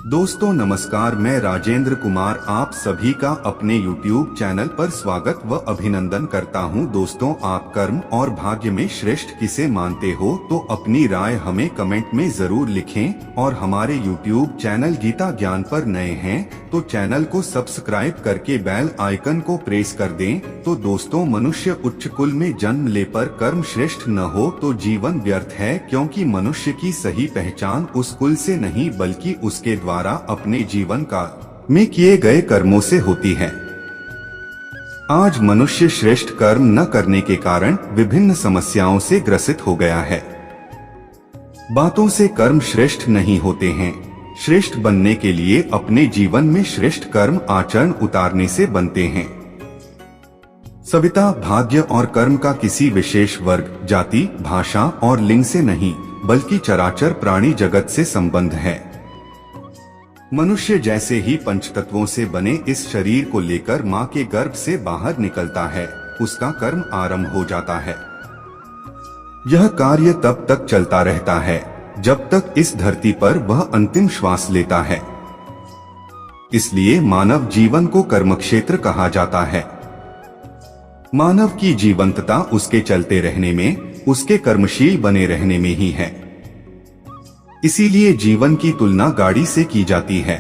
दोस्तों नमस्कार, मैं राजेंद्र कुमार आप सभी का अपने YouTube चैनल पर स्वागत व अभिनंदन करता हूं। दोस्तों, आप कर्म और भाग्य में श्रेष्ठ किसे मानते हो तो अपनी राय हमें कमेंट में जरूर लिखें और हमारे YouTube चैनल गीता ज्ञान पर नए हैं तो चैनल को सब्सक्राइब करके बेल आइकन को प्रेस कर दें। तो दोस्तों, मनुष्य उच्च कुल में जन्म ले पर कर्म श्रेष्ठ न हो तो जीवन व्यर्थ है, क्योंकि मनुष्य की सही पहचान उस कुल से नहीं बल्कि उसके द्वारा अपने जीवन काल में किए गए कर्मों से होती है। आज मनुष्य श्रेष्ठ कर्म न करने के कारण विभिन्न समस्याओं से ग्रसित हो गया है। बातों से कर्म श्रेष्ठ नहीं होते हैं। श्रेष्ठ बनने के लिए अपने जीवन में श्रेष्ठ कर्म आचरण उतारने से बनते हैं। सविता, भाग्य और कर्म का किसी विशेष वर्ग, जाति, भाषा और लिंग से नहीं बल्कि चराचर प्राणी जगत से संबंध है। मनुष्य जैसे ही पंचतत्वों से बने इस शरीर को लेकर मां के गर्भ से बाहर निकलता है, उसका कर्म आरंभ हो जाता है। यह कार्य तब तक चलता रहता है जब तक इस धरती पर वह अंतिम श्वास लेता है। इसलिए मानव जीवन को कर्मक्षेत्र कहा जाता है। मानव की जीवंतता उसके चलते रहने में, उसके कर्मशील बने रहने में ही है। इसीलिए जीवन की तुलना गाड़ी से की जाती है।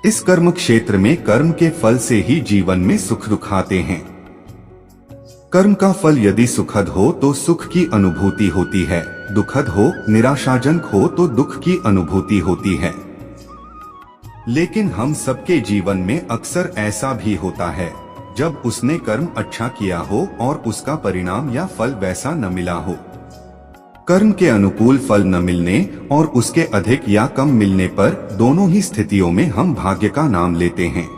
इस कर्म क्षेत्र में कर्म के फल से ही जीवन में सुख दुख आते हैं। कर्म का फल यदि सुखद हो तो सुख की अनुभूति होती है, दुखद हो, निराशाजनक हो तो दुख की अनुभूति होती है। लेकिन हम सबके जीवन में अक्सर ऐसा भी होता है जब उसने कर्म अच्छा किया हो और उसका परिणाम या फल वैसा न मिला हो। कर्म के अनुकूल फल न मिलने और उसके अधिक या कम मिलने पर दोनों ही स्थितियों में हम भाग्य का नाम लेते हैं।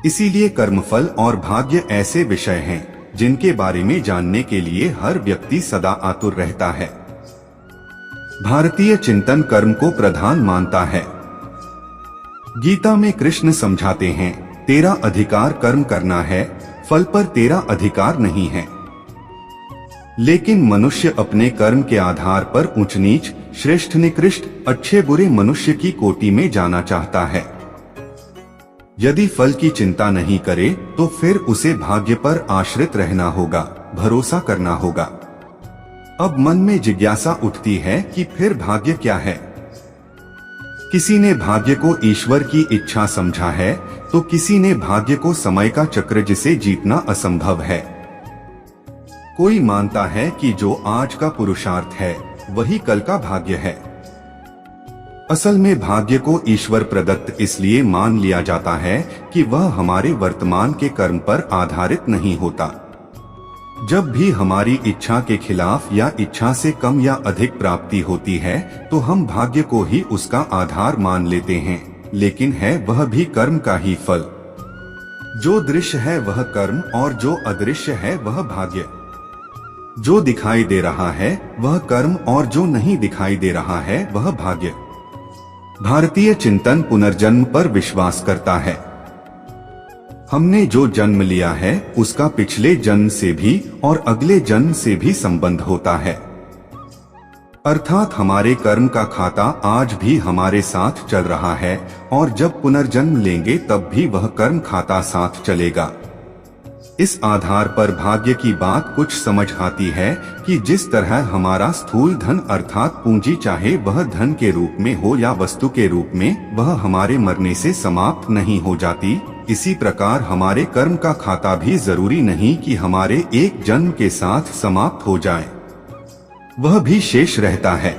इसीलिए कर्मफल और भाग्य ऐसे विषय हैं जिनके बारे में जानने के लिए हर व्यक्ति सदा आतुर रहता है। भारतीय चिंतन कर्म को प्रधान मानता है। गीता में कृष्ण समझाते हैं, तेरा अधिकार कर्म करना है, फल पर तेरा अधिकार नहीं है। लेकिन मनुष्य अपने कर्म के आधार पर ऊंच नीच, श्रेष्ठ निकृष्ट, अच्छे बुरे मनुष्य की कोटि में जाना चाहता है। यदि फल की चिंता नहीं करे तो फिर उसे भाग्य पर आश्रित रहना होगा, भरोसा करना होगा। अब मन में जिज्ञासा उठती है कि फिर भाग्य क्या है? किसी ने भाग्य को ईश्वर की इच्छा समझा है तो किसी ने भाग्य को समय का चक्र जिसे जीतना असंभव है। कोई मानता है कि जो आज का पुरुषार्थ है वही कल का भाग्य है। असल में भाग्य को ईश्वर प्रदत्त इसलिए मान लिया जाता है कि वह हमारे वर्तमान के कर्म पर आधारित नहीं होता। जब भी हमारी इच्छा के खिलाफ या इच्छा से कम या अधिक प्राप्ति होती है तो हम भाग्य को ही उसका आधार मान लेते हैं, लेकिन है वह भी कर्म का ही फल। जो दृश्य है वह कर्म और जो अदृश्य है वह भाग्य। जो दिखाई दे रहा है वह कर्म और जो नहीं दिखाई दे रहा है वह भाग्य। भारतीय चिंतन पुनर्जन्म पर विश्वास करता है। हमने जो जन्म लिया है उसका पिछले जन्म से भी और अगले जन्म से भी संबंध होता है। अर्थात हमारे कर्म का खाता आज भी हमारे साथ चल रहा है और जब पुनर्जन्म लेंगे तब भी वह कर्म खाता साथ चलेगा। इस आधार पर भाग्य की बात कुछ समझ आती है कि जिस तरह हमारा स्थूल धन अर्थात पूंजी, चाहे वह धन के रूप में हो या वस्तु के रूप में, वह हमारे मरने से समाप्त नहीं हो जाती, इसी प्रकार हमारे कर्म का खाता भी जरूरी नहीं कि हमारे एक जन्म के साथ समाप्त हो जाए, वह भी शेष रहता है।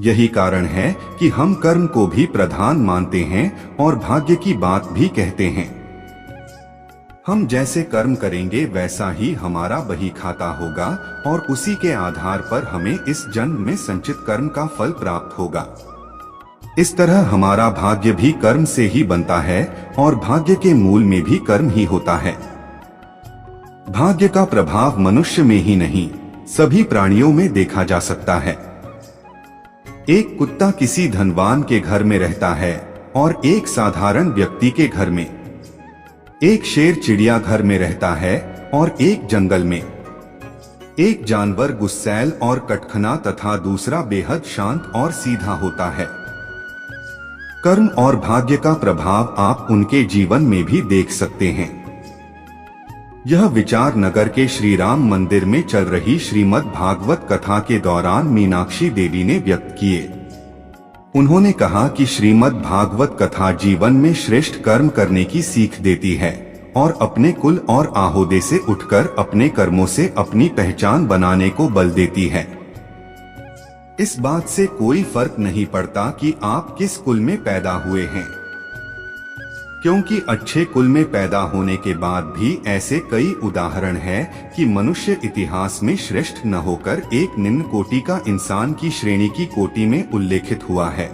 यही कारण है कि हम कर्म को भी प्रधान मानते हैं और भाग्य की बात भी कहते हैं। हम जैसे कर्म करेंगे वैसा ही हमारा बही खाता होगा और उसी के आधार पर हमें इस जन्म में संचित कर्म का फल प्राप्त होगा। इस तरह हमारा भाग्य भी कर्म से ही बनता है और भाग्य के मूल में भी कर्म ही होता है। भाग्य का प्रभाव मनुष्य में ही नहीं सभी प्राणियों में देखा जा सकता है। एक कुत्ता किसी धनवान के घर में रहता है और एक साधारण व्यक्ति के घर में। एक शेर चिड़िया घर में रहता है और एक जंगल में। एक जानवर गुस्सैल और कटखना तथा दूसरा बेहद शांत और सीधा होता है। कर्म और भाग्य का प्रभाव आप उनके जीवन में भी देख सकते हैं। यह विचार नगर के श्री राम मंदिर में चल रही श्रीमद् भागवत कथा के दौरान मीनाक्षी देवी ने व्यक्त किए। उन्होंने कहा कि श्रीमद् भागवत कथा जीवन में श्रेष्ठ कर्म करने की सीख देती है और अपने कुल और आहोदे से उठकर अपने कर्मों से अपनी पहचान बनाने को बल देती है। इस बात से कोई फर्क नहीं पड़ता कि आप किस कुल में पैदा हुए हैं, क्योंकि अच्छे कुल में पैदा होने के बाद भी ऐसे कई उदाहरण हैं कि मनुष्य इतिहास में श्रेष्ठ न होकर एक निम्न कोटि का इंसान की श्रेणी की कोटि में उल्लेखित हुआ है।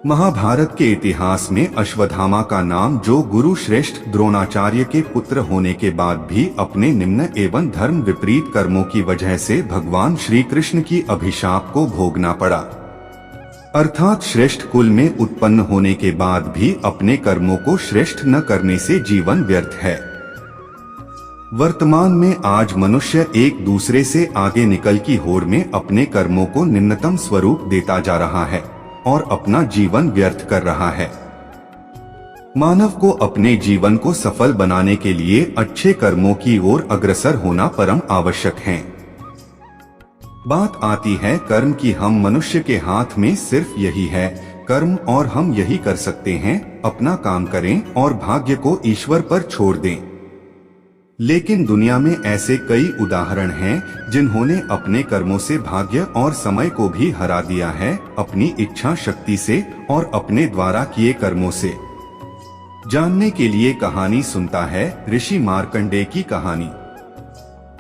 महाभारत के इतिहास में अश्वत्थामा का नाम, जो गुरु श्रेष्ठ द्रोणाचार्य के पुत्र होने के बाद भी अपने निम्न एवं धर्म विपरीत कर्मों की वजह से भगवान श्री कृष्ण की अभिशाप को भोगना पड़ा। अर्थात श्रेष्ठ कुल में उत्पन्न होने के बाद भी अपने कर्मों को श्रेष्ठ न करने से जीवन व्यर्थ है। वर्तमान में आज मनुष्य एक दूसरे से आगे निकल की होड़ में अपने कर्मों को निम्नतम स्वरूप देता जा रहा है और अपना जीवन व्यर्थ कर रहा है। मानव को अपने जीवन को सफल बनाने के लिए अच्छे कर्मों की ओर अग्रसर होना परम आवश्यक है। बात आती है कर्म की। हम मनुष्य के हाथ में सिर्फ यही है कर्म, और हम यही कर सकते हैं, अपना काम करें और भाग्य को ईश्वर पर छोड़ दें। लेकिन दुनिया में ऐसे कई उदाहरण हैं जिन्होंने अपने कर्मों से भाग्य और समय को भी हरा दिया है, अपनी इच्छा शक्ति से और अपने द्वारा किए कर्मों से। जानने के लिए कहानी सुनता है ऋषि मार्कंडेय की कहानी।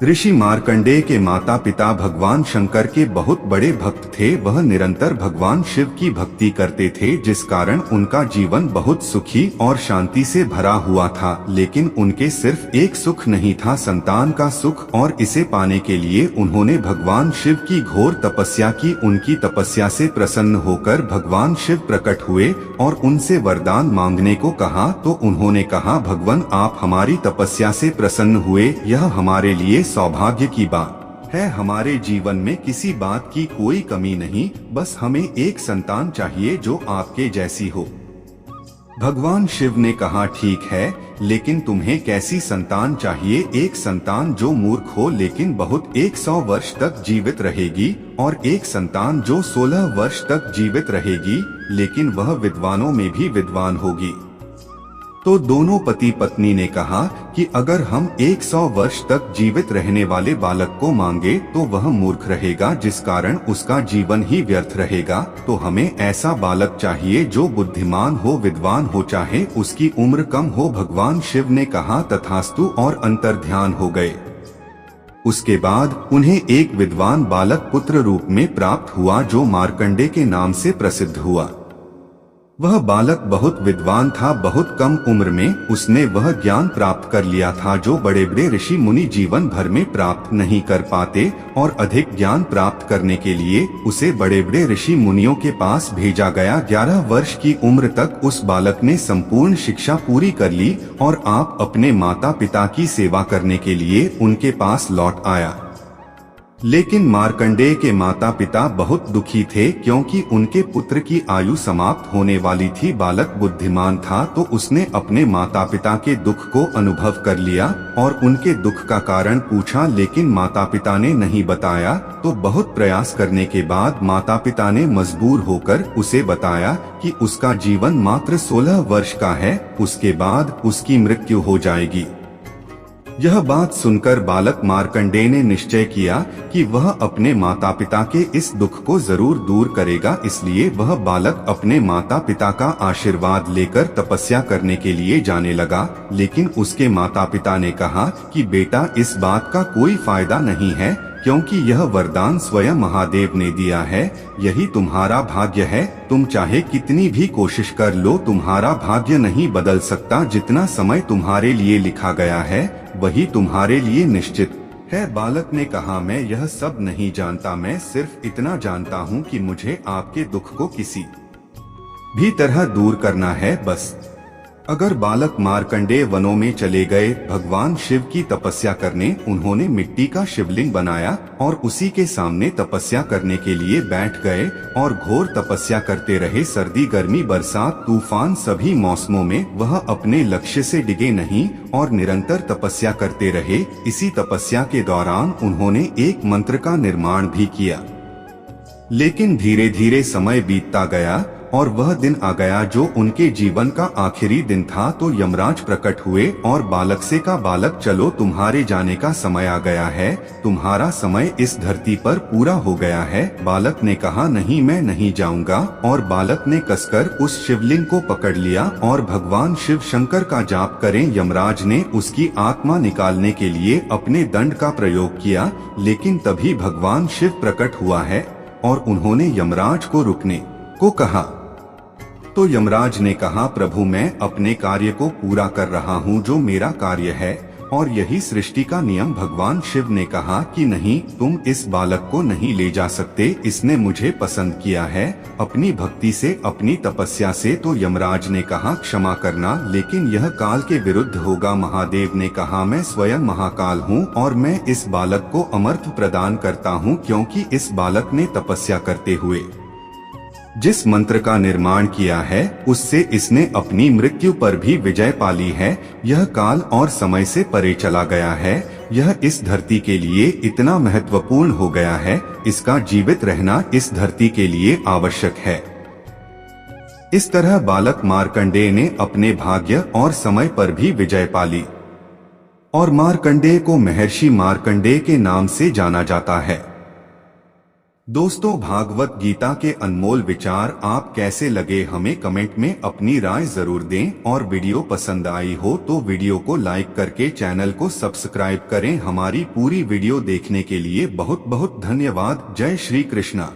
ऋषि मार्कंडेय के माता पिता भगवान शंकर के बहुत बड़े भक्त थे। वह निरंतर भगवान शिव की भक्ति करते थे, जिस कारण उनका जीवन बहुत सुखी और शांति से भरा हुआ था। लेकिन उनके सिर्फ एक सुख नहीं था, संतान का सुख, और इसे पाने के लिए उन्होंने भगवान शिव की घोर तपस्या की। उनकी तपस्या से प्रसन्न होकर भगवान शिव प्रकट हुए और उनसे वरदान मांगने को कहा। तो उन्होंने कहा, भगवान आप हमारी तपस्या से प्रसन्न हुए, यह हमारे लिए सौभाग्य की बात है। हमारे जीवन में किसी बात की कोई कमी नहीं, बस हमें एक संतान चाहिए जो आपके जैसी हो। भगवान शिव ने कहा, ठीक है, लेकिन तुम्हें कैसी संतान चाहिए? एक संतान जो मूर्ख हो लेकिन बहुत 100 वर्ष तक जीवित रहेगी, और एक संतान जो 16 वर्ष तक जीवित रहेगी लेकिन वह विद्वानों में भी विद्वान होगी। तो दोनों पति पत्नी ने कहा कि अगर हम 100 वर्ष तक जीवित रहने वाले बालक को मांगे तो वह मूर्ख रहेगा, जिस कारण उसका जीवन ही व्यर्थ रहेगा। तो हमें ऐसा बालक चाहिए जो बुद्धिमान हो, विद्वान हो, चाहे उसकी उम्र कम हो। भगवान शिव ने कहा, तथास्तु, और अंतर्ध्यान हो गए। उसके बाद उन्हें एक विद्वान बालक पुत्र रूप में प्राप्त हुआ जो मार्कंडेय के नाम से प्रसिद्ध हुआ। वह बालक बहुत विद्वान था। बहुत कम उम्र में उसने वह ज्ञान प्राप्त कर लिया था जो बड़े बड़े ऋषि मुनि जीवन भर में प्राप्त नहीं कर पाते, और अधिक ज्ञान प्राप्त करने के लिए उसे बड़े बड़े ऋषि मुनियों के पास भेजा गया। 11 वर्ष की उम्र तक उस बालक ने संपूर्ण शिक्षा पूरी कर ली और आप अपने माता पिता की सेवा करने के लिए उनके पास लौट आया। लेकिन मार्कंडेय के माता पिता बहुत दुखी थे, क्योंकि उनके पुत्र की आयु समाप्त होने वाली थी। बालक बुद्धिमान था तो उसने अपने माता पिता के दुख को अनुभव कर लिया और उनके दुख का कारण पूछा, लेकिन माता पिता ने नहीं बताया। तो बहुत प्रयास करने के बाद माता पिता ने मजबूर होकर उसे बताया कि उसका जीवन मात्र 16 वर्ष का है, उसके बाद उसकी मृत्यु हो जाएगी। यह बात सुनकर बालक मार्कंडेय ने निश्चय किया कि वह अपने माता पिता के इस दुख को जरूर दूर करेगा। इसलिए वह बालक अपने माता पिता का आशीर्वाद लेकर तपस्या करने के लिए जाने लगा। लेकिन उसके माता पिता ने कहा कि बेटा, इस बात का कोई फायदा नहीं है, क्योंकि यह वरदान स्वयं महादेव ने दिया है। यही तुम्हारा भाग्य है। तुम चाहे कितनी भी कोशिश कर लो, तुम्हारा भाग्य नहीं बदल सकता। जितना समय तुम्हारे लिए लिखा गया है वही तुम्हारे लिए निश्चित है। बालक ने कहा, मैं यह सब नहीं जानता, मैं सिर्फ इतना जानता हूँ कि मुझे आपके दुख को किसी भी तरह दूर करना है, बस। अगर बालक मार्कंडेय वनों में चले गए भगवान शिव की तपस्या करने। उन्होंने मिट्टी का शिवलिंग बनाया और उसी के सामने तपस्या करने के लिए बैठ गए और घोर तपस्या करते रहे। सर्दी, गर्मी, बरसात, तूफान, सभी मौसमों में वह अपने लक्ष्य से डिगे नहीं और निरंतर तपस्या करते रहे। इसी तपस्या के दौरान उन्होंने एक मंत्र का निर्माण भी किया। लेकिन धीरे धीरे समय बीतता गया और वह दिन आ गया जो उनके जीवन का आखिरी दिन था। तो यमराज प्रकट हुए और बालक से कहा, बालक चलो, तुम्हारे जाने का समय आ गया है, तुम्हारा समय इस धरती पर पूरा हो गया है। बालक ने कहा, नहीं, मैं नहीं जाऊंगा। और बालक ने कसकर उस शिवलिंग को पकड़ लिया और भगवान शिव शंकर का जाप करें। यमराज ने उसकी आत्मा निकालने के लिए अपने दंड का प्रयोग किया, लेकिन तभी भगवान शिव प्रकट हुआ है और उन्होंने यमराज को रुकने को कहा। तो यमराज ने कहा, प्रभु, मैं अपने कार्य को पूरा कर रहा हूँ, जो मेरा कार्य है और यही सृष्टि का नियम। भगवान शिव ने कहा कि नहीं, तुम इस बालक को नहीं ले जा सकते, इसने मुझे पसंद किया है अपनी भक्ति से, अपनी तपस्या से। तो यमराज ने कहा, क्षमा करना, लेकिन यह काल के विरुद्ध होगा। महादेव ने कहा, मैं स्वयं महाकाल हूँ और मैं इस बालक को अमरत्व प्रदान करता हूँ, क्योंकि इस बालक ने तपस्या करते हुए जिस मंत्र का निर्माण किया है उससे इसने अपनी मृत्यु पर भी विजय पाली है। यह काल और समय से परे चला गया है। यह इस धरती के लिए इतना महत्वपूर्ण हो गया है, इसका जीवित रहना इस धरती के लिए आवश्यक है। इस तरह बालक मार्कंडेय ने अपने भाग्य और समय पर भी विजय पाली और मार्कंडेय को महर्षि मार्कंडेय के नाम से जाना जाता है। दोस्तों, भागवत गीता के अनमोल विचार आप कैसे लगे, हमें कमेंट में अपनी राय जरूर दें। और वीडियो पसंद आई हो तो वीडियो को लाइक करके चैनल को सब्सक्राइब करें। हमारी पूरी वीडियो देखने के लिए बहुत बहुत धन्यवाद। जय श्री कृष्णा।